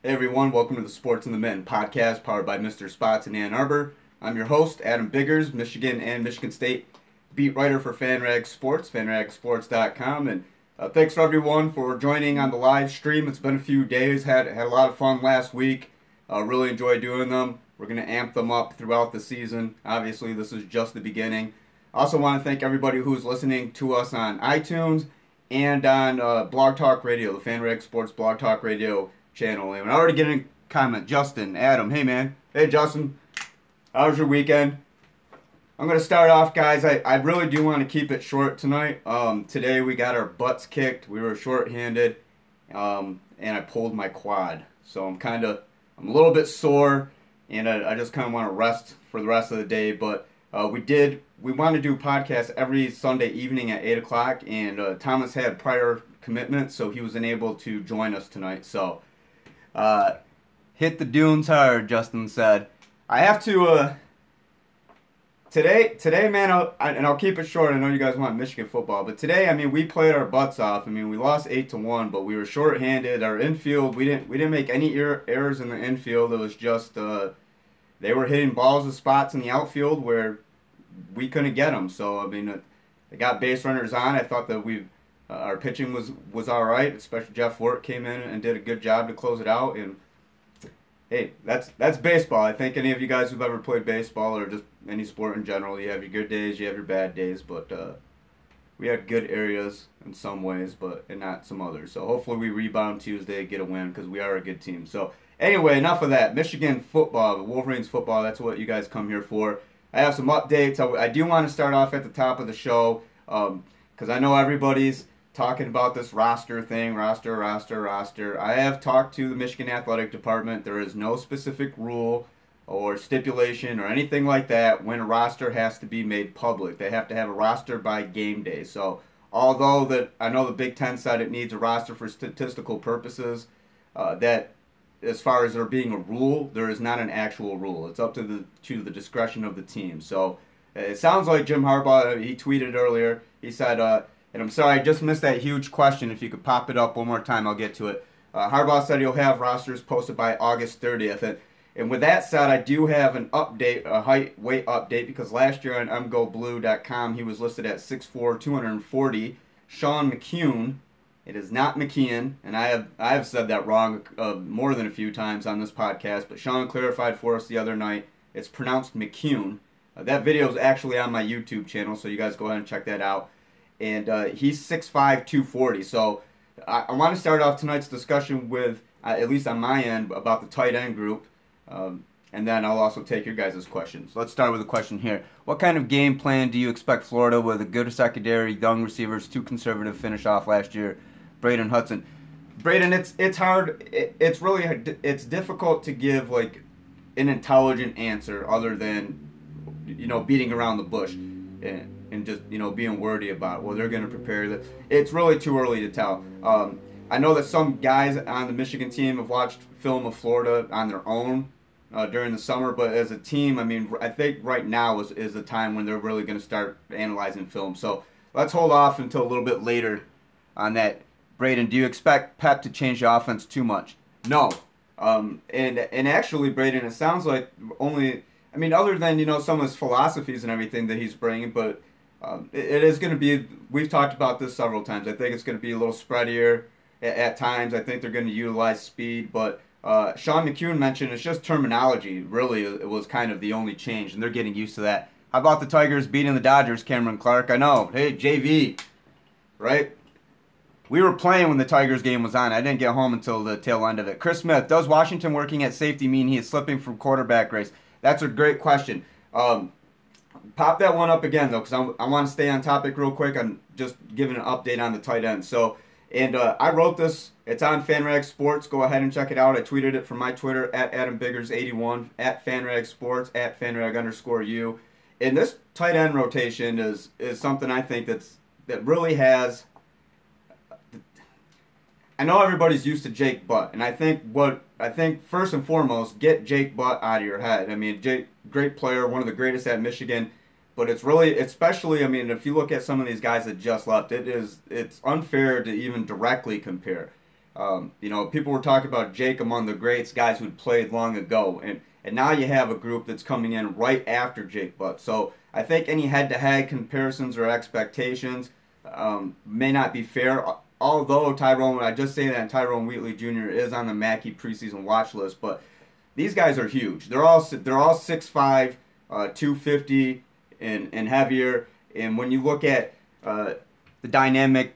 Hey everyone, welcome to the Sports in the Mitten podcast powered by Mr. Spots in Ann Arbor. I'm your host, Adam Biggers, Michigan and Michigan State beat writer for FanRag Sports, fanragsports.com. And thanks for everyone for joining on the live stream. It's been a few days, had a lot of fun last week. Really enjoyed doing them. We're going to amp them up throughout the season. Obviously, this is just the beginning. I also want to thank everybody who's listening to us on iTunes and on Blog Talk Radio, the FanRag Sports Blog Talk Radio channel. And we're already getting a comment. Justin, Adam, hey man. Hey Justin, how was your weekend? I'm going to start off, guys. I really do want to keep it short tonight. Today we got our butts kicked. We were short-handed, and I pulled my quad. So I'm a little bit sore, and I just kind of want to rest for the rest of the day. But we want to do podcasts every Sunday evening at 8 o'clock, and Thomas had prior commitments, so he was unable to join us tonight. So hit the dunes hard, Justin said. I have to, today, man, I'll keep it short. I know you guys want Michigan football, but today, I mean, we played our butts off. I mean, we lost 8-1, but we were short-handed. Our infield, we didn't make any errors in the infield. It was just, they were hitting balls to spots in the outfield where we couldn't get them. So, I mean, they got base runners on. I thought that our pitching was all right, especially Jeff Wirt came in and did a good job to close it out. And hey, that's baseball. I think any of you guys who've ever played baseball or just any sport in general, you have your good days, you have your bad days, but we had good areas in some ways, and not some others. So hopefully we rebound Tuesday, get a win, because we are a good team. So anyway, enough of that. Michigan football, the Wolverines football, that's what you guys come here for. I have some updates. I do want to start off at the top of the show, because I know everybody's talking about this roster thing, roster. I have talked to the Michigan Athletic Department. There is no specific rule or stipulation or anything like that when a roster has to be made public. They have to have a roster by game day. So although I know the Big Ten said it needs a roster for statistical purposes, that as far as there being a rule, there is not an actual rule. It's up to the discretion of the team. So it sounds like Jim Harbaugh, he tweeted earlier, he said, and I'm sorry, I just missed that huge question. If you could pop it up one more time, I'll get to it. Harbaugh said he'll have rosters posted by August 30th. And with that said, I do have an update, a height, weight update, because last year on mgoblue.com, he was listed at 6'4", 240. Sean McCune, it is not McKeon, and I have said that wrong more than a few times on this podcast, but Sean clarified for us the other night. It's pronounced McCune. That video is actually on my YouTube channel, so you guys go ahead and check that out. And he's 6'5", 240. So I want to start off tonight's discussion with, at least on my end, about the tight end group. And then I'll also take your guys' questions. Let's start with a question here. What kind of game plan do you expect Florida with a good secondary, young receivers, too conservative finish off last year? Braden Hudson. Braden, it's hard. It's really hard. It's difficult to give like an intelligent answer other than, beating around the bush. And just, being wordy about, well, they're going to prepare. It's really too early to tell. I know that some guys on the Michigan team have watched film of Florida on their own during the summer, but as a team, I mean, I think right now is the time when they're really going to start analyzing film. So let's hold off until a little bit later on that. Braden, do you expect Pep to change the offense too much? No. And actually, Braden, it sounds like other than, some of his philosophies and everything that he's bringing, but it is going to be, we've talked about this several times, I think it's going to be a little spreadier at times. I think they're going to utilize speed, but Sean McCune mentioned it's just terminology, really, it was kind of the only change, and they're getting used to that. How about the Tigers beating the Dodgers, Cameron Clark? I know, hey, JV, right? We were playing when the Tigers game was on. I didn't get home until the tail end of it. Chris Smith, does Washington working at safety mean he is slipping from quarterback race? That's a great question. Pop that one up again, though, because I want to stay on topic real quick. I'm just giving an update on the tight end. So, and I wrote this. It's on FanRag Sports. Go ahead and check it out. I tweeted it from my Twitter, at AdamBiggers81, at FanRag Sports, at FanRag_U. And this tight end rotation is something I think that really has... I know everybody's used to Jake Butt, and I think first and foremost, get Jake Butt out of your head. I mean, Jake, great player, one of the greatest at Michigan, but it's really, especially, I mean, if you look at some of these guys that just left, it's unfair to even directly compare. You know, people were talking about Jake among the greats, guys who'd played long ago, and now you have a group that's coming in right after Jake Butt. So I think any head-to-head comparisons or expectations may not be fair. Although Tyrone, I just say that Tyrone Wheatley Jr. is on the Mackey preseason watch list, but these guys are huge. They're all 6'5", 250 and heavier. And when you look at the dynamic,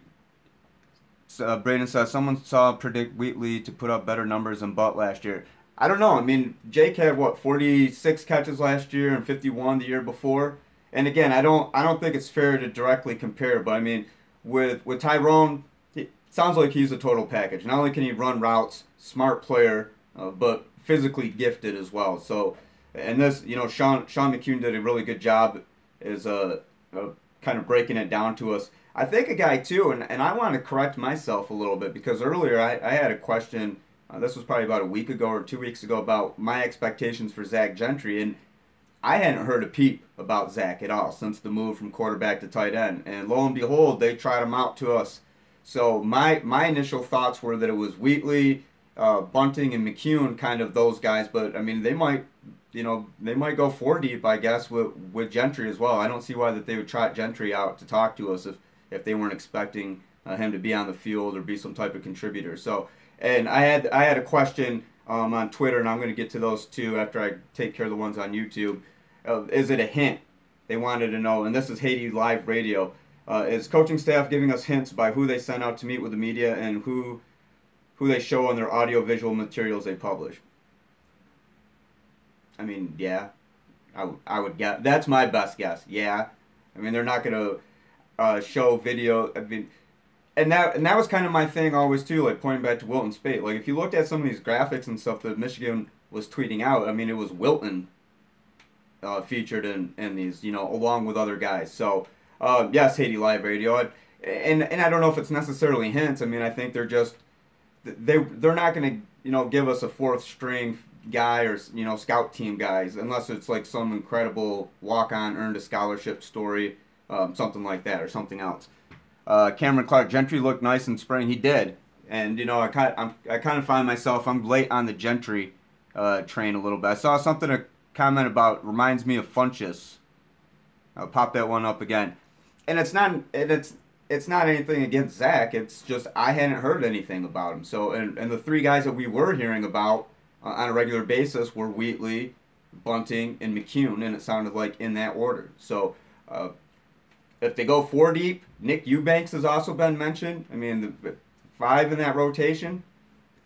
Braden says someone saw predict Wheatley to put up better numbers than Butt last year. I don't know. I mean, Jake had what 46 catches last year and 51 the year before. And again, I don't think it's fair to directly compare. But I mean, with Tyrone, it sounds like he's a total package. Not only can he run routes, smart player, but physically gifted as well. So, and this, you know, Sean McCune did a really good job is kind of breaking it down to us. I think a guy too, and I want to correct myself a little bit because earlier I had a question. This was probably about a week ago or 2 weeks ago about my expectations for Zach Gentry, and I hadn't heard a peep about Zach at all since the move from quarterback to tight end. And lo and behold, they tried him out to us. So my initial thoughts were that it was Wheatley, Bunting, and McCune, kind of those guys. But I mean, they might go 4 deep, I guess, with Gentry as well. I don't see why that they would trot Gentry out to talk to us if they weren't expecting him to be on the field or be some type of contributor. So, and I had a question on Twitter, and I'm going to get to those too after I take care of the ones on YouTube. Is it a hint? They wanted to know, and this is Haiti Live Radio. Is coaching staff giving us hints by who they send out to meet with the media and who they show on their audio-visual materials they publish? I mean, yeah, I would guess. That's my best guess. Yeah, I mean they're not going to show video. I mean, and that was kind of my thing always too. Like pointing back to Wilton Spate. Like if you looked at some of these graphics and stuff that Michigan was tweeting out, I mean it was Wilton featured in these, you know, along with other guys. So yes, Haiti Live Radio, and I don't know if it's necessarily hints. I mean I think they're just they're not going to, you know, give us a 4th string guy or, you know, scout team guys unless it's like some incredible walk-on earned a scholarship story, something like that or something else. Cameron Clark, Gentry looked nice in spring. He did, and you know I kind of find myself I'm late on the Gentry train a little bit. I saw something to comment about reminds me of Funchess. I'll pop that one up again, and it's not anything against Zach. It's just I hadn't heard anything about him. So and the 3 guys that we were hearing about on a regular basis were Wheatley, Bunting, and McCune, and it sounded like in that order. So if they go 4 deep, Nick Eubanks has also been mentioned. I mean, the 5 in that rotation.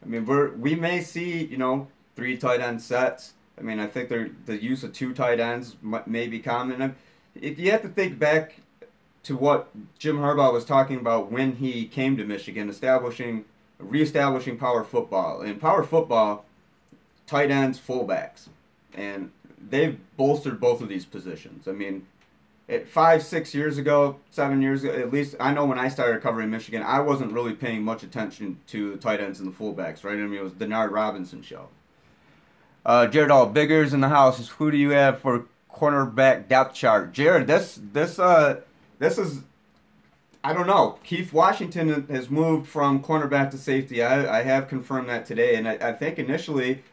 I mean, we may see, you know, 3 tight end sets. I mean, I think the use of 2 tight ends may be common. If you have to think back to what Jim Harbaugh was talking about when he came to Michigan, reestablishing power football. In power football, tight ends, fullbacks, and they've bolstered both of these positions. I mean, 5, 6 years ago, 7 years ago, at least I know when I started covering Michigan, I wasn't really paying much attention to the tight ends and the fullbacks, right? I mean, it was the Denard Robinson show. Jared All, Biggers in the house. Who do you have for cornerback depth chart? Jared, this is, I don't know. Keith Washington has moved from cornerback to safety. I have confirmed that today, and I think initially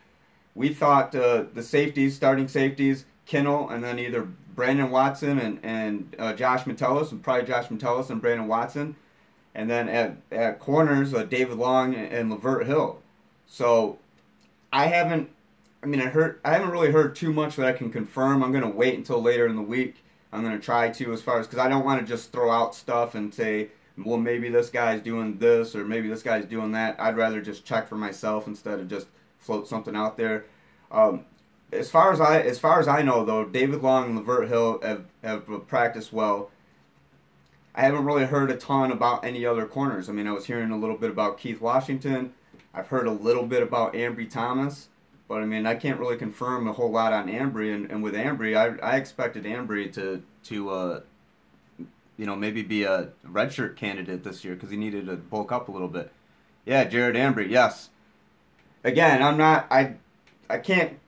we thought the safeties, starting safeties, Kinnell, and then either Brandon Watson and Josh Metellus, and probably Josh Metellus and Brandon Watson, and then at corners, David Long and Lavert Hill. So I haven't really heard too much that I can confirm. I'm going to wait until later in the week. I'm going to try to, as far as, because I don't want to just throw out stuff and say, well, maybe this guy's doing this or maybe this guy's doing that. I'd rather just check for myself instead of just float something out there. As far as I know, though, David Long and Lavert Hill have practiced well. I haven't really heard a ton about any other corners. I mean, I was hearing a little bit about Keith Washington. I've heard a little bit about Ambry Thomas. But, I mean, I can't really confirm a whole lot on Ambry. And with Ambry, I expected Ambry to you know, maybe be a redshirt candidate this year because he needed to bulk up a little bit. Yeah, Jared Ambry, yes. Again, I can't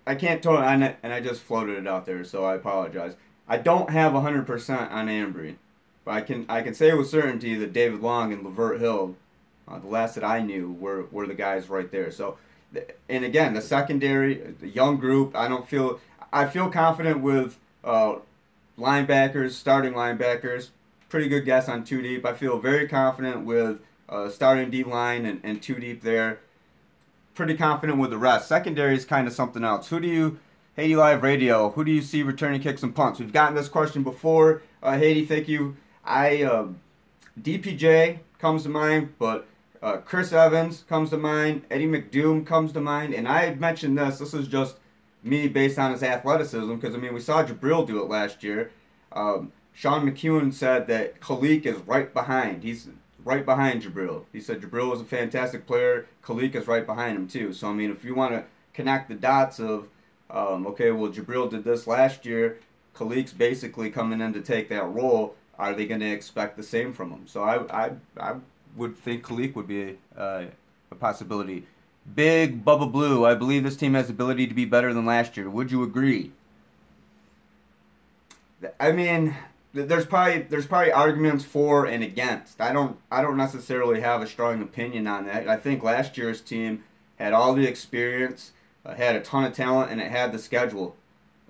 totally, and I just floated it out there, so I apologize. I don't have 100% on Ambry, but I can say with certainty that David Long and Lavert Hill The last that I knew were the guys right there. So, and again, the secondary, the young group. I feel confident with linebackers, starting linebackers. Pretty good guess on two deep. I feel very confident with starting D line and two deep there. Pretty confident with the rest. Secondary is kind of something else. Haiti Live Radio, who do you see returning kicks and punts? We've gotten this question before. Haiti, thank you. DPJ comes to mind, but Chris Evans comes to mind. Eddie McDoom comes to mind. And I had mentioned this. This is just me based on his athleticism, because, I mean, we saw Jabril do it last year. Sean McEwen said that Khalik is right behind. He's right behind Jabril. He said Jabril was a fantastic player. Khalik is right behind him, too. So, I mean, if you want to connect the dots of, okay, well, Jabril did this last year. Khalik's basically coming in to take that role. Are they going to expect the same from him? So I would think Khalik would be a possibility. Big Bubba Blue, I believe this team has the ability to be better than last year. Would you agree? I mean, there's probably arguments for and against. I don't necessarily have a strong opinion on that. I think last year's team had all the experience, had a ton of talent, and it had the schedule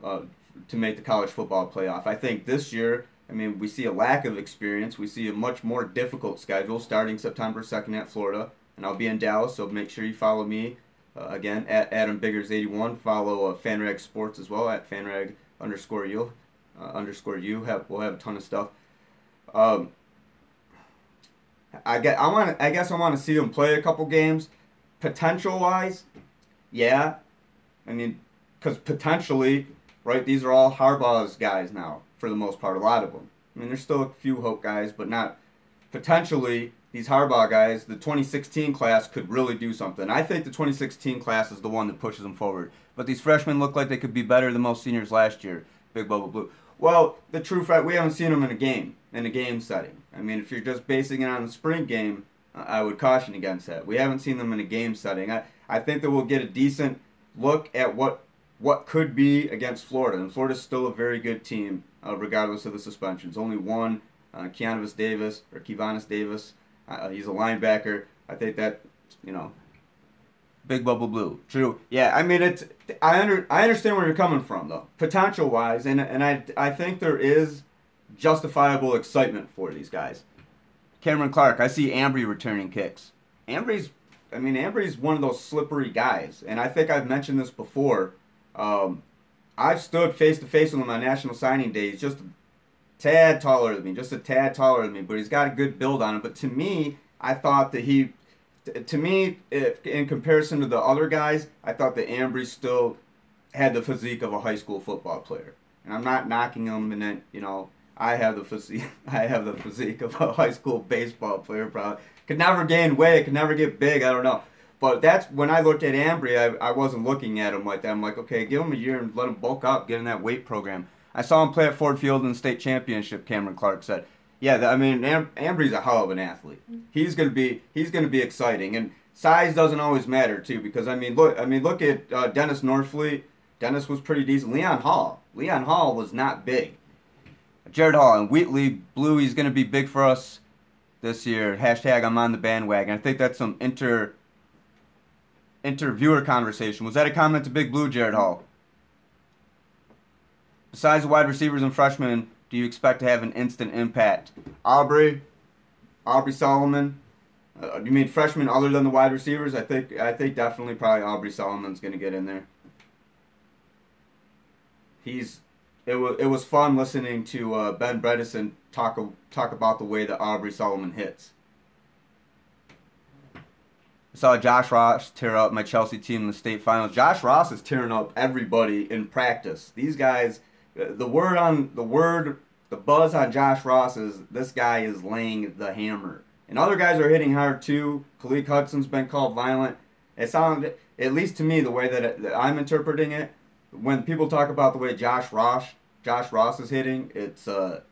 to make the college football playoff. I think this year, I mean, we see a lack of experience. We see a much more difficult schedule starting September 2nd at Florida. And I'll be in Dallas, so make sure you follow me. Again, at AdamBiggers81. Follow FanRag Sports as well, at FanRag_U. We'll have a ton of stuff. I guess I want to see them play a couple games. Potential-wise, yeah. I mean, because potentially, right, these are all Harbaugh's guys now, for the most part, a lot of them. I mean, there's still a few Hope guys, but not potentially. These Harbaugh guys, the 2016 class could really do something. I think the 2016 class is the one that pushes them forward. But these freshmen look like they could be better than most seniors last year. Big Bubba Blue. Well, the true fact, we haven't seen them in a game setting. I mean, if you're just basing it on the spring game, I would caution against that. We haven't seen them in a game setting. I think that we'll get a decent look at what could be against Florida. And Florida's still a very good team, regardless of the suspensions. Only one, Keanis Davis, he's a linebacker. I think that, Big Bubble Blue. True. Yeah, I mean, I understand where you're coming from, though, potential-wise, and I think there is justifiable excitement for these guys. Cameron Clark, I see Ambry returning kicks. Ambry's one of those slippery guys, and I think I've mentioned this before. I've stood face-to-face with him on National Signing Day. He's just a tad taller than me, but he's got a good build on him. But to me, I thought that in comparison to the other guys, I thought that Ambry still had the physique of a high school football player. And I'm not knocking him, and then, I have the physique of a high school baseball player. Probably could never gain weight, could never get big. I don't know. But that's when I looked at Ambry. I wasn't looking at him like that. I'm like, okay, give him a year and let him bulk up, get in that weight program. I saw him play at Ford Field in the state championship. Cameron Clark said, "Yeah, Ambry's a hell of an athlete. He's gonna be exciting, and size doesn't always matter too. Because look at Dennis Norfleet. Dennis was pretty decent. Leon Hall was not big. Jared Hall and Wheatley Blue. He's gonna be big for us this year. Hashtag I'm on the bandwagon. I think that's some interviewer conversation. Was that a comment to Big Blue, Jared Hall? Besides the wide receivers and freshmen, do you expect to have an instant impact? Aubrey Solomon. Do you mean freshmen other than the wide receivers? I think definitely probably Aubrey Solomon's going to get in there. It was fun listening to Ben Bredesen talk about the way that Aubrey Solomon hits. I saw Josh Ross tear up my Chelsea team in the state finals. Josh Ross is tearing up everybody in practice. These guys, the buzz on Josh Ross is this guy is laying the hammer. And other guys are hitting hard too. Khalik Hudson's been called violent. It sounded, at least to me, the way that I'm interpreting it, when people talk about the way Josh Ross is hitting, it's and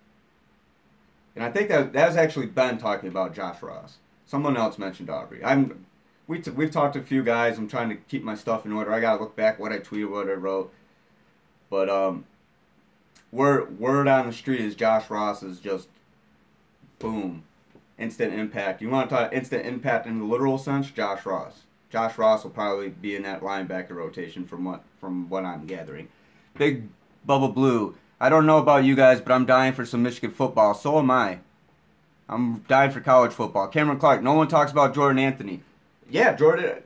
I think that was actually Ben talking about Josh Ross. Someone else mentioned Aubrey. We've talked to a few guys. I'm trying to keep my stuff in order. I gotta look back what I tweeted, what I wrote. But word on the street is Josh Ross is just boom. instant impact. You want to talk instant impact in the literal sense? Josh Ross. Josh Ross will probably be in that linebacker rotation from what I'm gathering. Big Bubba Blue. I don't know about you guys, but I'm dying for some Michigan football. So am I. I'm dying for college football. Cameron Clark. No one talks about Jordan Anthony. Yeah, Jordan.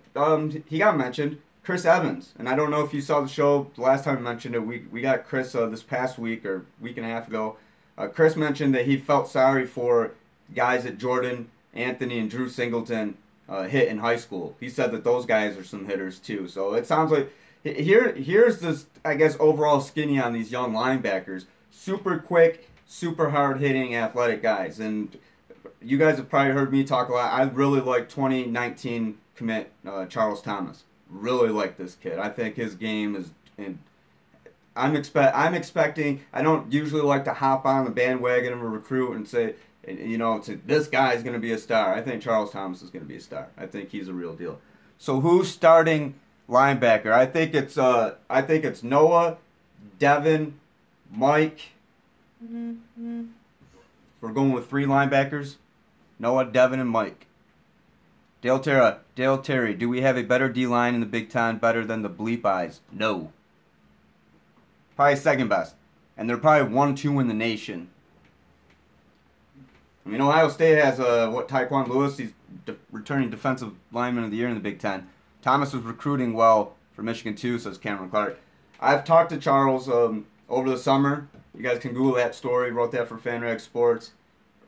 He got mentioned. Chris Evans. And I don't know if you saw the show the last time I mentioned it. We got Chris this past week or week and a half ago. Chris mentioned that he felt sorry for guys that Jordan Anthony and Drew Singleton hit in high school. He said that those guys are some hitters too. So it sounds like here's this, I guess, overall skinny on these young linebackers. Super quick, super hard hitting, athletic guys. And you guys have probably heard me talk a lot. I really like 2019 commit Charles Thomas. Really like this kid. I think his game is. I'm expecting. I don't usually like to hop on the bandwagon of a recruit and say, this guy is going to be a star. I think Charles Thomas is going to be a star. I think he's a real deal. So who's starting linebacker? I think it's Noah, Devin, Mike. We're going with 3 linebackers. Noah, Devin, and Mike. Dale Terry, do we have a better D-line in the Big Ten, better than the Bleep Eyes? No. Probably second best. And they're probably 1-2 in the nation. I mean, Ohio State has, Tyquan Lewis. He's returning defensive lineman of the year in the Big Ten. Thomas was recruiting well for Michigan, too, says Cameron Clark. I've talked to Charles over the summer. You guys can Google that story. Wrote that for FanRag Sports.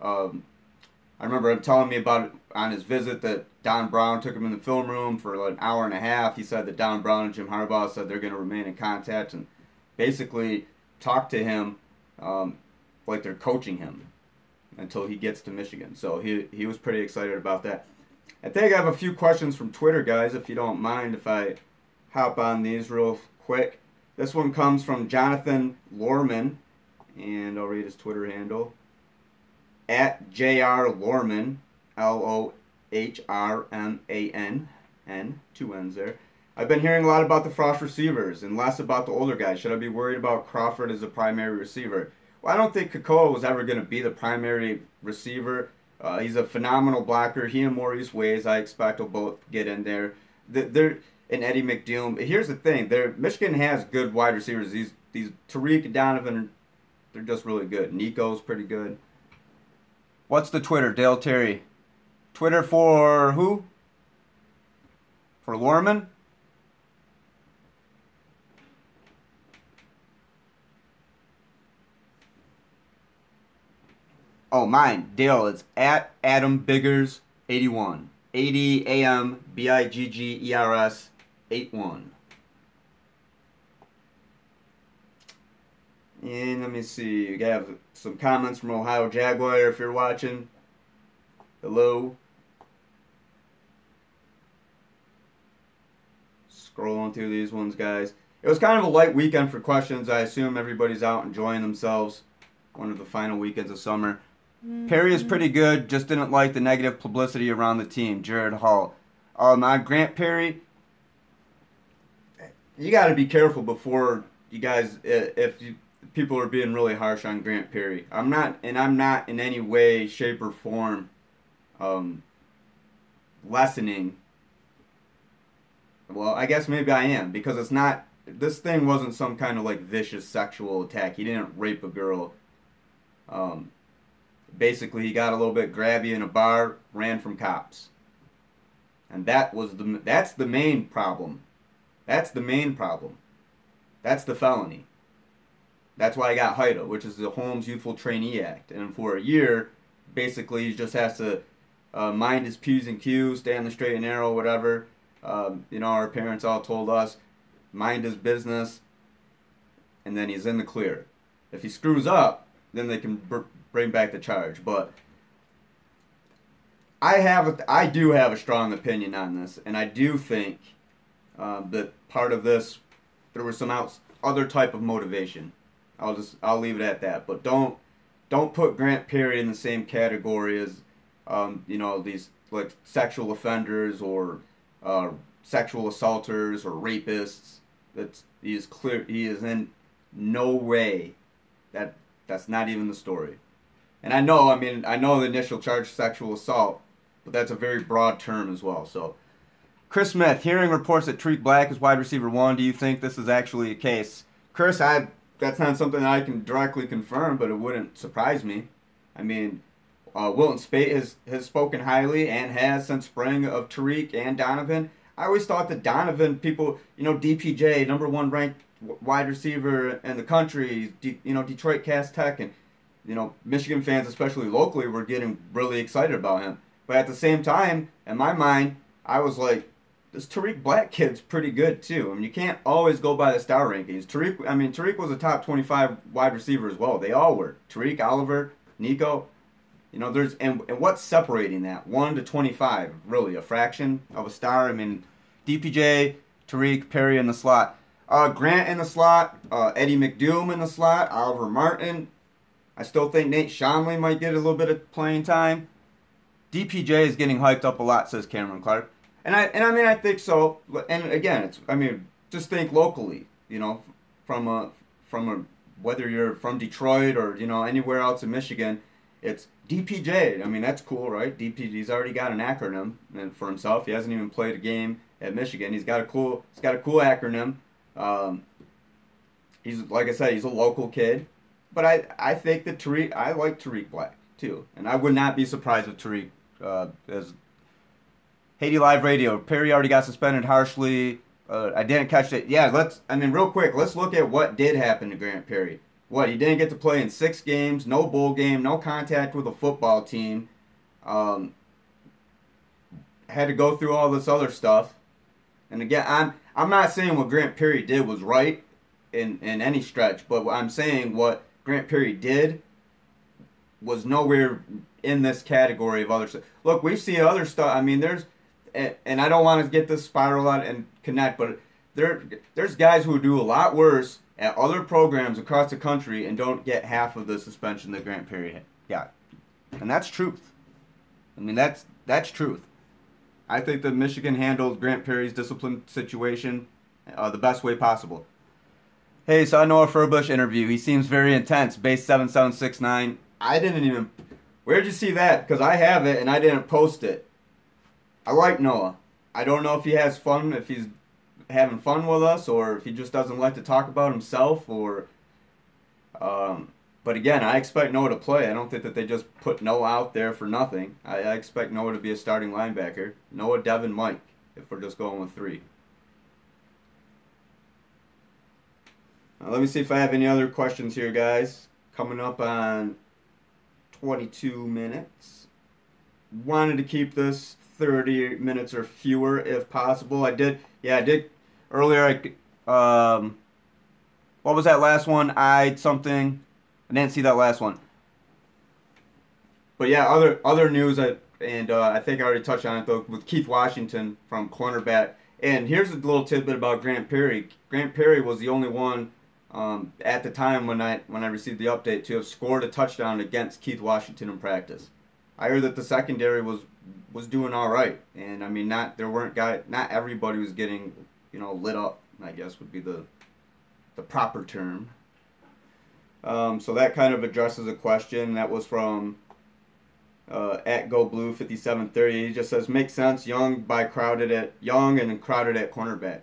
I remember him telling me about it on his visit that Don Brown took him in the film room for like an hour and a half. He said that Don Brown and Jim Harbaugh said they're going to remain in contact and basically talk to him like they're coaching him until he gets to Michigan. So he was pretty excited about that. I think I have a few questions from Twitter, guys, if you don't mind if I hop on these real quick. This one comes from Jonathan Lorman, and I'll read his Twitter handle. At J.R. Lorman, Lohrmann, 2 N's there. I've been hearing a lot about the Frost receivers and less about the older guys. Should I be worried about Crawford as a primary receiver? Well, I don't think Kakoa was ever going to be the primary receiver. He's a phenomenal blocker. He and Maurice Ways, I expect, will both get in there. They're and Eddie McDoom. Here's the thing: Michigan has good wide receivers. These Tariq and Donovan, they're just really good. Nico's pretty good. What's the Twitter, Dale Terry? Twitter for who? For Lorman? Oh, mine. Dale, it's at Adam Biggers 81. 80 AM BIGGERS 81. And let me see. You have some comments from Ohio Jaguar if you're watching. Hello. Scrolling through these ones, guys. It was kind of a light weekend for questions. I assume everybody's out enjoying themselves. One of the final weekends of summer. Perry is pretty good, just didn't like the negative publicity around the team. Jared Hall. On Grant Perry, you got to be careful before you guys, people are being really harsh on Grant Perry. I'm not in any way, shape, or form lessening. Well, I guess maybe I am, because it's not, this thing wasn't some kind of like vicious sexual attack. He didn't rape a girl. Basically, he got a little bit grabby in a bar, ran from cops. And that's the main problem. That's the main problem. That's the felony. That's why I got HIDA, which is the Holmes Youthful Trainee Act. And for a year, basically, he just has to mind his P's and Q's, stay on the straight and narrow, whatever. Our parents all told us, mind his business, and then he's in the clear. If he screws up, then they can bring back the charge. But I do have a strong opinion on this, and I do think that part of this, there was some other type of motivation. I'll leave it at that. But don't put Grant Perry in the same category as these like sexual offenders or sexual assaulters or rapists. He is in no way that's not even the story. And I know, I know the initial charge sexual assault, but that's a very broad term as well. So, Chris Smith, hearing reports that Tariq Black is wide receiver one, do you think this is actually a case? Chris, that's not something that I can directly confirm, but it wouldn't surprise me. I mean, Wilton Spate has spoken highly and has since spring of Tariq and Donovan. I always thought that Donovan, people, DPJ, number one ranked wide receiver in the country, Detroit Cass Tech, and Michigan fans, especially locally, were getting really excited about him. But at the same time, in my mind, I was like, this Tariq Black kid's pretty good too. I mean, you can't always go by the star rankings. Tariq was a top 25 wide receiver as well. They all were. Tariq, Oliver, Nico. And what's separating that? 1 to 25, really, a fraction of a star. I mean, DPJ, Tariq, Perry in the slot. Grant in the slot, Eddie McDoom in the slot, Oliver Martin. I still think Nate Schonley might get a little bit of playing time. DPJ is getting hyped up a lot, says Cameron Clark. And I think so. And again, just think locally, from a whether you're from Detroit or, anywhere else in Michigan, it's DPJ. I mean, that's cool, right? DPJ's already got an acronym for himself. He hasn't even played a game at Michigan. He's got a cool acronym. He's, like I said, he's a local kid. But I think that I like Tariq Black too, and I would not be surprised if Tariq as Haiti Live Radio. Perry already got suspended harshly. I didn't catch it. Yeah, real quick, let's look at what did happen to Grant Perry. What, he didn't get to play in 6 games, no bowl game, no contact with a football team. Had to go through all this other stuff. And again, I'm not saying what Grant Perry did was right in any stretch, but I'm saying what Grant Perry did was nowhere in this category of other stuff. Look, we've seen other stuff. I mean, and I don't want to get this spiral out and connect, but there's guys who do a lot worse at other programs across the country and don't get half of the suspension that Grant Perry got. And that's truth. I mean, that's truth. I think that Michigan handled Grant Perry's discipline situation the best way possible. Hey, saw Noah Furbush interview. He seems very intense. Base 7769. I didn't even... Where'd you see that? Because I have it and I didn't post it. I like Noah. I don't know if he has fun, if he's having fun with us, or if he just doesn't like to talk about himself, or... but again, I expect Noah to play. I don't think that they just put Noah out there for nothing. I expect Noah to be a starting linebacker. Noah, Devin, Mike, if we're just going with 3. Now, let me see if I have any other questions here, guys. Coming up on 22 minutes. Wanted to keep this 30 minutes or fewer if possible. I did earlier. What was that last one? I didn't see that last one. But yeah, other news, I think I already touched on it though, with Keith Washington from cornerback. And here's a little tidbit about Grant Perry. Grant Perry was the only one at the time when I received the update to have scored a touchdown against Keith Washington in practice. I heard that the secondary was doing all right, and I mean not everybody was getting lit up, I guess would be the proper term. So that kind of addresses a question that was from at GoBlue5730. He just says, makes sense. Young and then crowded at cornerback.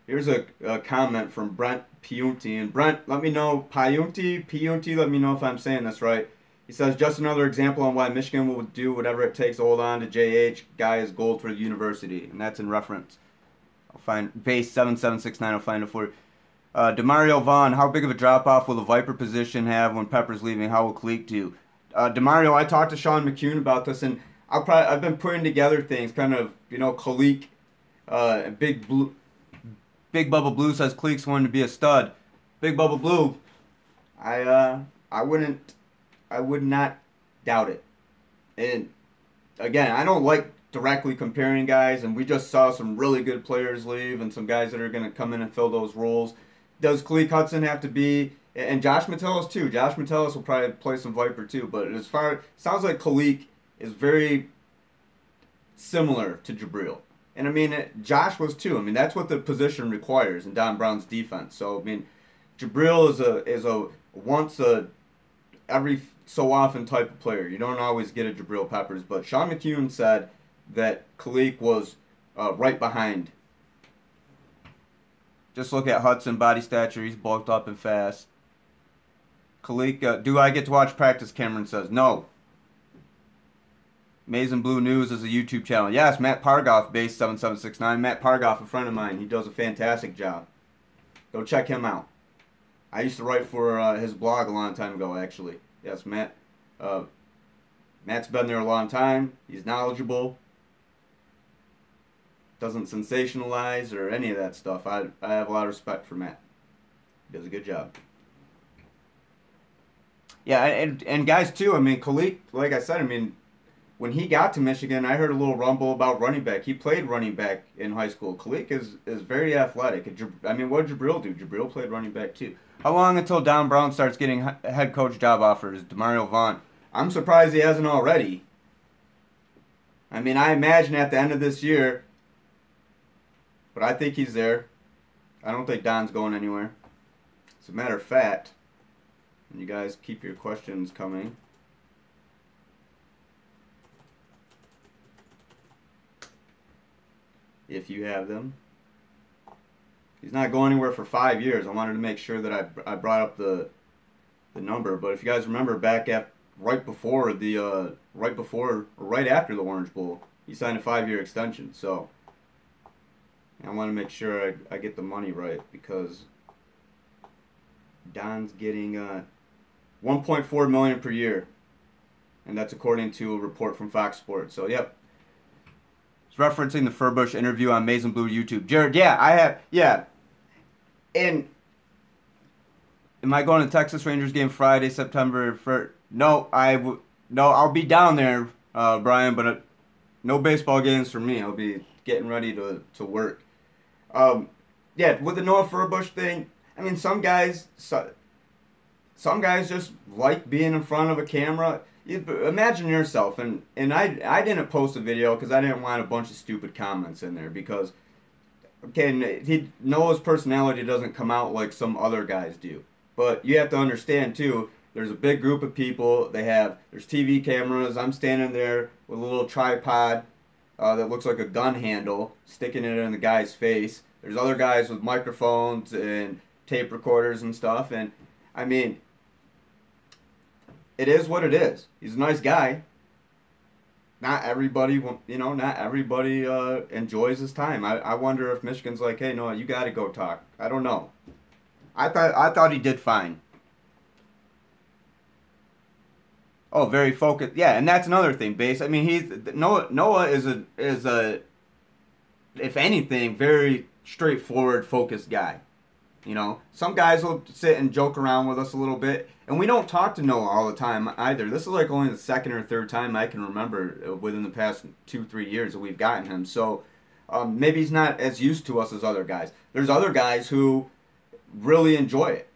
Here's a comment from Brent Piunti. And Brent, let me know, Piunti, let me know if I'm saying this right. He says, just another example on why Michigan will do whatever it takes to hold on to JH. Guy is gold for the university. And that's in reference. I'll find base 7769. I'll find it for you. Demario Vaughn, how big of a drop-off will the Viper position have when Pepper's leaving? How will Kalik do? Demario, I talked to Sean McCune about this, and I've been putting together things, kind of, Kalik, Big Bubba Blue says Kalik's going to be a stud. Big Bubba Blue, I would not doubt it. And again, I don't like directly comparing guys, and we just saw some really good players leave and some guys that are going to come in and fill those roles. Does Kalik Hudson have to be, and Josh Metellus too. Josh Metellus will probably play some Viper too, but sounds like Kalik is very similar to Jabril. And I mean, Josh was too. I mean, that's what the position requires in Don Brown's defense. So, I mean, Jabril is a once a every so often type of player. You don't always get a Jabril Peppers, but Sean McCune said that Khalid was right behind. Just look at Hudson body stature. He's bulked up and fast. Khalid, do I get to watch practice? Cameron says no. Maize and Blue News is a YouTube channel. Yes, Matt Pargoff, base 7769. Matt Pargoff, a friend of mine. He does a fantastic job. Go check him out. I used to write for his blog a long time ago, actually. Yes, Matt. Matt's been there a long time. He's knowledgeable. Doesn't sensationalize or any of that stuff. I have a lot of respect for Matt. He does a good job. Yeah, and guys, too, I mean, Khalid, like I said, I mean, when he got to Michigan, I heard a little rumble about running back. He played running back in high school. Khalid is very athletic. I mean, what did Jabril do? Jabril played running back too. How long until Don Brown starts getting head coach job offers? Demario Vaughn. I'm surprised he hasn't already. I mean, I imagine at the end of this year, but I think he's there. I don't think Don's going anywhere. As a matter of fact, and you guys keep your questions coming. If you have them. He's not going anywhere for 5 years. I wanted to make sure that I brought up the number. But if you guys remember back at right after the Orange Bowl, he signed a 5-year extension. So I want to make sure I get the money right, because Don's getting $1.4 million per year, and that's according to a report from Fox Sports. So yep. It's referencing the Furbush interview on Maize and Blue YouTube. Jared, yeah, I have, yeah. And am I going to Texas Rangers game Friday, September 1st? No, I'll be down there, Brian, but no baseball games for me. I'll be getting ready to work. Yeah, with the Noah Furbush thing, I mean, some guys just like being in front of a camera. Imagine yourself, and I didn't post a video because I didn't want a bunch of stupid comments in there, because, okay, Noah's personality doesn't come out like some other guys do. But you have to understand, too, there's a big group of people. There's TV cameras. I'm standing there with a little tripod that looks like a gun handle, sticking it in the guy's face. There's other guys with microphones and tape recorders and stuff, and, I mean, it is what it is. He's a nice guy. Not everybody, enjoys his time. I wonder if Michigan's like, hey, no, you got to go talk. I don't know. I thought he did fine. Oh, very focused. Yeah, and that's another thing, Base. I mean, Noah is a, if anything, very straightforward, focused guy. You know, some guys will sit and joke around with us a little bit, and we don't talk to Noah all the time either. This is like only the second or third time I can remember within the past 2-3 years that we've gotten him. So maybe he's not as used to us as other guys. There's other guys who really enjoy it.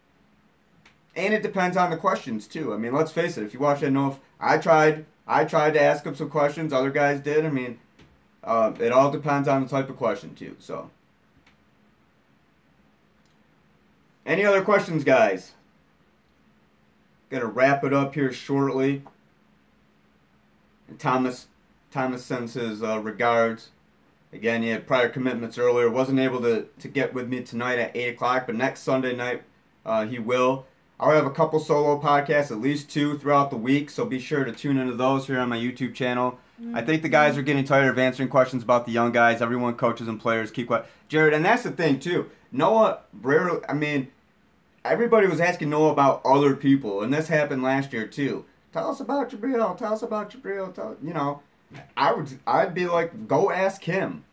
And it depends on the questions too. I mean, let's face it, if you watch that Noah, I tried to ask him some questions, other guys did. I mean, it all depends on the type of question too, so. Any other questions, guys? Gonna wrap it up here shortly. And Thomas sends his regards. Again, he had prior commitments earlier. Wasn't able to get with me tonight at 8 o'clock, but next Sunday night he will. I'll have a couple solo podcasts, at least 2 throughout the week, so be sure to tune into those here on my YouTube channel. I think the guys are getting tired of answering questions about the young guys. Everyone, coaches and players, keep quiet. Jared, and that's the thing, too. Noah rarely, I mean, everybody was asking Noah about other people, and this happened last year, too. Tell us about Jabril. Tell us about Jabril. You know, I'd be like, go ask him.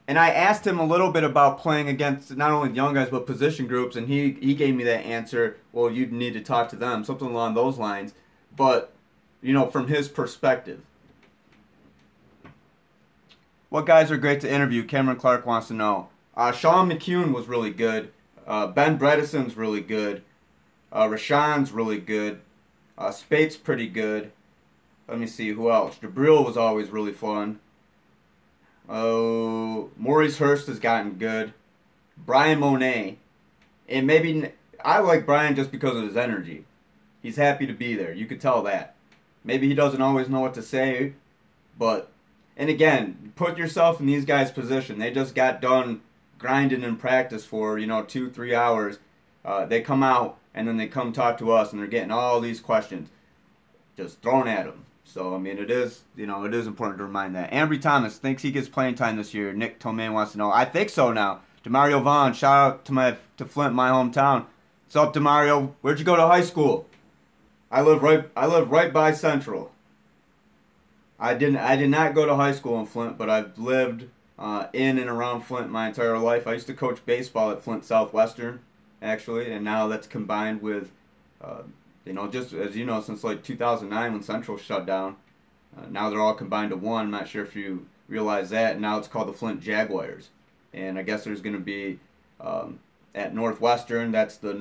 And I asked him a little bit about playing against not only young guys, but position groups, and he gave me that answer, well, you'd need to talk to them, something along those lines. But, you know, from his perspective. What guys are great to interview? Cameron Clark wants to know. Sean McCune was really good. Ben Bredeson's really good. Rashawn's really good. Spate's pretty good. Let me see, who else? Jabril was always really fun. Maurice Hurst has gotten good. Brian Monet And maybe I like Brian just because of his energy. He's happy to be there. You could tell that. Maybe he doesn't always know what to say, but and again, put yourself in these guys' position. They just got done grinding in practice for 2-3 hours. They come out and then they come talk to us, and they're getting all these questions just thrown at them. So I mean, it is important to remind that. Ambry Thomas thinks he gets playing time this year. Nick Tomain wants to know. I think so now. Demario Vaughn, shout out to Flint, my hometown. What's up, Demario? Where'd you go to high school? I live right by Central. I did not go to high school in Flint, but I've lived in and around Flint my entire life. I used to coach baseball at Flint Southwestern, actually, and now that's combined with, just as you know, since like 2009 when Central shut down. Now they're all combined to one. I'm not sure if you realize that. Now it's called the Flint Jaguars, and I guess there's going to be at Northwestern. That's the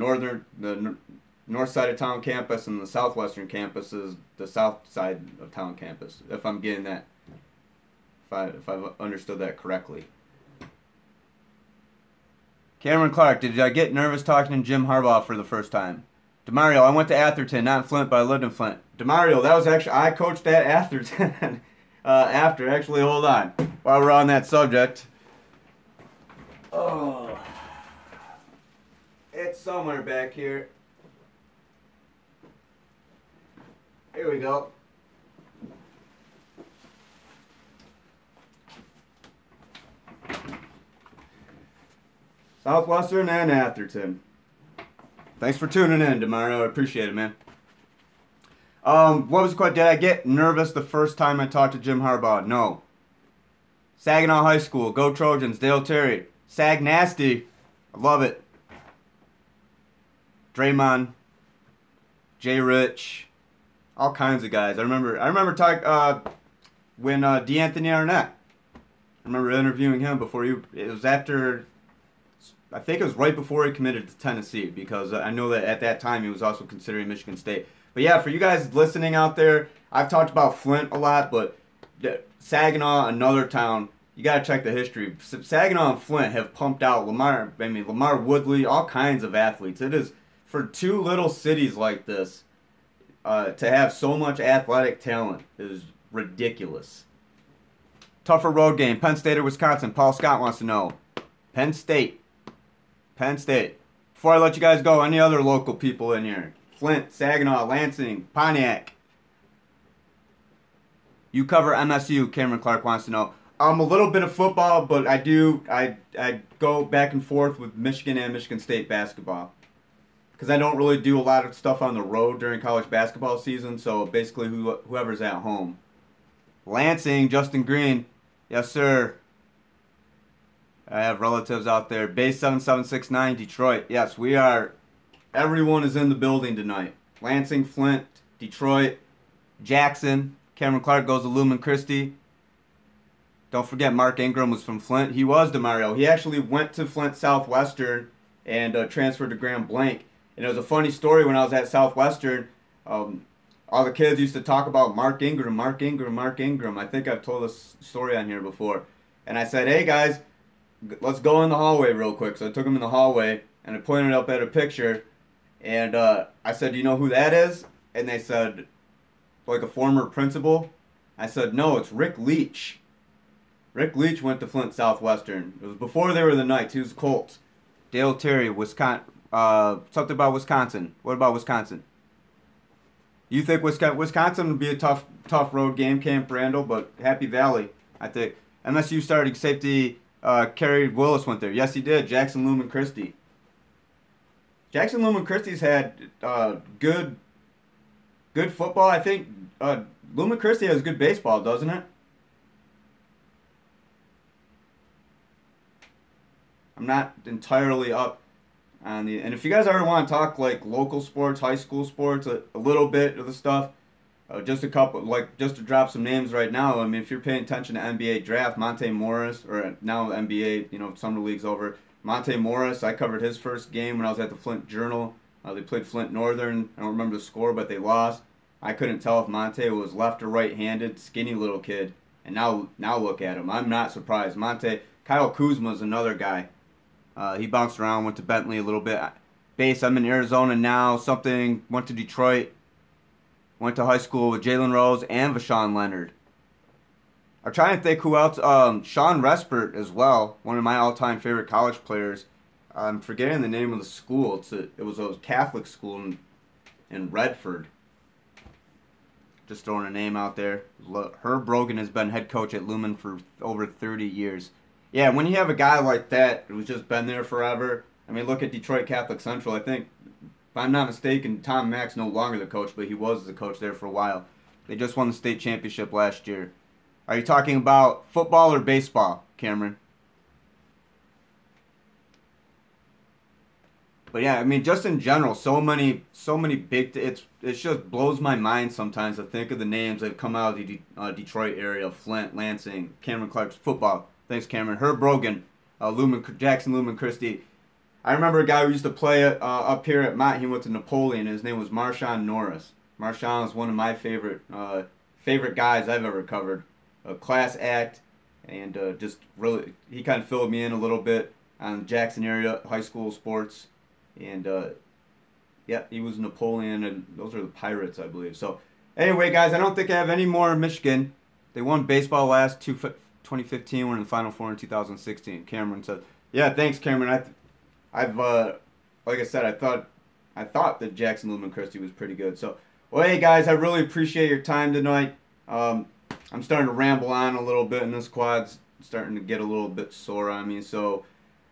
north side of town campus, and the southwestern campus is the south side of town campus, if I'm getting that, if I've understood that correctly. Cameron Clark, did I get nervous talking to Jim Harbaugh for the first time? Demario, I went to Atherton, not in Flint, but I lived in Flint. Demario, that was actually, I coached at Atherton actually, hold on, while we're on that subject. Oh, it's somewhere back here. Here we go. Southwestern and Atherton. Thanks for tuning in, Demario. I appreciate it, man. What was the question? Did I get nervous the first time I talked to Jim Harbaugh? No. Saginaw High School. Go Trojans. Dale Terry. Sag Nasty. I love it. Draymond. Jay Rich. All kinds of guys. I remember talking when D'Anthony Arnett. I remember interviewing him before it was after, I think it was right before he committed to Tennessee, because I know that at that time he was also considering Michigan State. But yeah, for you guys listening out there, I've talked about Flint a lot, but Saginaw, another town, you got to check the history. Saginaw and Flint have pumped out Lamar Woodley, all kinds of athletes. It is, for two little cities like this, to have so much athletic talent is ridiculous. Tougher road game, Penn State or Wisconsin? Paul Scott wants to know. Penn State. Penn State. Before I let you guys go, any other local people in here? Flint, Saginaw, Lansing, Pontiac. You cover MSU, Cameron Clark wants to know. A little bit of football, but I go back and forth with Michigan and Michigan State basketball, because I don't really do a lot of stuff on the road during college basketball season, so basically whoever's at home. Lansing, Justin Green. Yes, sir. I have relatives out there. Base 7769, Detroit. Yes, we are. Everyone is in the building tonight. Lansing, Flint, Detroit, Jackson. Cameron Clark goes to Lumen Christi. Don't forget, Mark Ingram was from Flint. He was Demario. He actually went to Flint Southwestern and transferred to Grand Blanc. And it was a funny story when I was at Southwestern. All the kids used to talk about Mark Ingram, Mark Ingram, Mark Ingram. I think I've told this story on here before. And I said, hey guys, let's go in the hallway real quick. So I took them in the hallway and I pointed up at a picture. And I said, do you know who that is? And they said, like a former principal. I said, no, it's Rick Leach. Rick Leach went to Flint Southwestern. It was before they were the Knights. He was Colts. Dale Terry, Wisconsin. Something about Wisconsin. What about Wisconsin? You think Wisconsin would be a tough road game, Camp Randall, but Happy Valley, I think. MSU starting safety, Kerry Willis went there. Yes, he did. Jackson Lumen Christi. Jackson Lumen Christi's had good football. I think Lumen Christi has good baseball, doesn't it? I'm not entirely up on the, and if you guys ever want to talk like local sports, high school sports, a little bit of the stuff, just a couple, like just to drop some names right now. I mean, if you're paying attention to NBA draft, Monte Morris, or now NBA, summer league's over. Monte Morris, I covered his first game when I was at the Flint Journal. They played Flint Northern. I don't remember the score, but they lost. I couldn't tell if Monte was left or right-handed, skinny little kid. And now look at him. I'm not surprised. Kyle Kuzma's another guy. He bounced around, went to Bentley a little bit. Base, I'm in Arizona now. Went to Detroit. Went to high school with Jalen Rose and Vashawn Leonard. I'm trying to think who else. Sean Respert as well, one of my all-time favorite college players. I'm forgetting the name of the school. It was a Catholic school in Redford. Just throwing a name out there. Herb Brogan has been head coach at Lumen for over 30 years. Yeah, when you have a guy like that who's just been there forever. I mean, look at Detroit Catholic Central. I think, if I'm not mistaken, Tom Mack's no longer the coach, but he was the coach there for a while. They just won the state championship last year. Are you talking about football or baseball, Cameron? But yeah, I mean, just in general, so many big. It just blows my mind sometimes to think of the names that come out of the Detroit area: Flint, Lansing, Cameron Clark's football. Thanks, Cameron. Herb Brogan, Jackson Lumen Christie. I remember a guy who used to play up here at Mott. He went to Napoleon. His name was Marshawn Norris. Marshawn is one of my favorite guys I've ever covered. A class act, and just really, he kind of filled me in a little bit on Jackson area high school sports. And yeah, he was Napoleon, and those are the Pirates, I believe. So anyway, guys, I don't think I have any more in Michigan. They won baseball last 2015, won in the Final Four in 2016. Cameron said, "Yeah, thanks, Cameron. I've like I said, I thought that Jackson Lumen Christie was pretty good. So, well, hey guys, I really appreciate your time tonight. I'm starting to ramble on a little bit, and this quad's starting to get a little bit sore on me. So,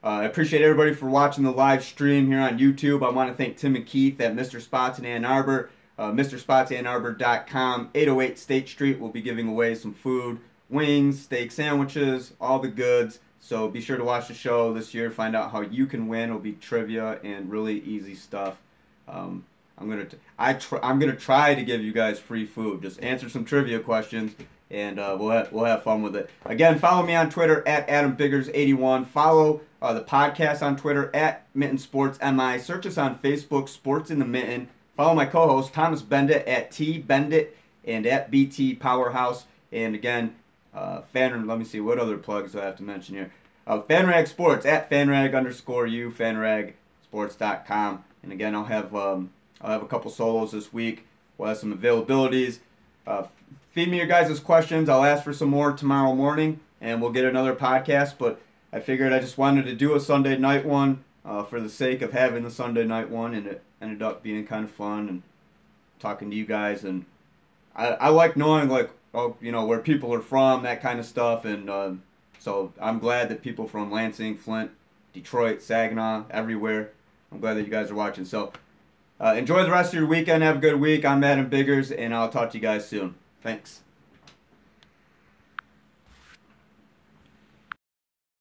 I appreciate everybody for watching the live stream here on YouTube. I want to thank Tim and Keith at Mr. Spots in Ann Arbor. MrSpotsAnnArbor.com, 808 State Street. We'll be giving away some food, wings, steak sandwiches, all the goods. So be sure to watch the show this year. Find out how you can win. It'll be trivia and really easy stuff. I'm gonna try to give you guys free food. Just answer some trivia questions, and we'll have fun with it. Again, follow me on Twitter at AdamBiggers81. Follow the podcast on Twitter at Mitten Sports MI. Search us on Facebook, Sports in the Mitten. Follow my co-host Thomas Bendit at T Bendit and at BT Powerhouse. And again, let me see what other plugs do I have to mention here. FanRag Sports at FanRag_U, FanRagSports.com. And again, I'll have a couple solos this week. We'll have some availabilities. Feed me your guys' questions. I'll ask for some more tomorrow morning, and we'll get another podcast. But I figured I just wanted to do a Sunday night one for the sake of having the Sunday night one, and it ended up being kind of fun and talking to you guys. And I like knowing, like, where people are from, that kind of stuff. And so I'm glad that people from Lansing, Flint, Detroit, Saginaw, everywhere, I'm glad that you guys are watching. So enjoy the rest of your weekend. Have a good week. I'm Adam Biggers, and I'll talk to you guys soon. Thanks.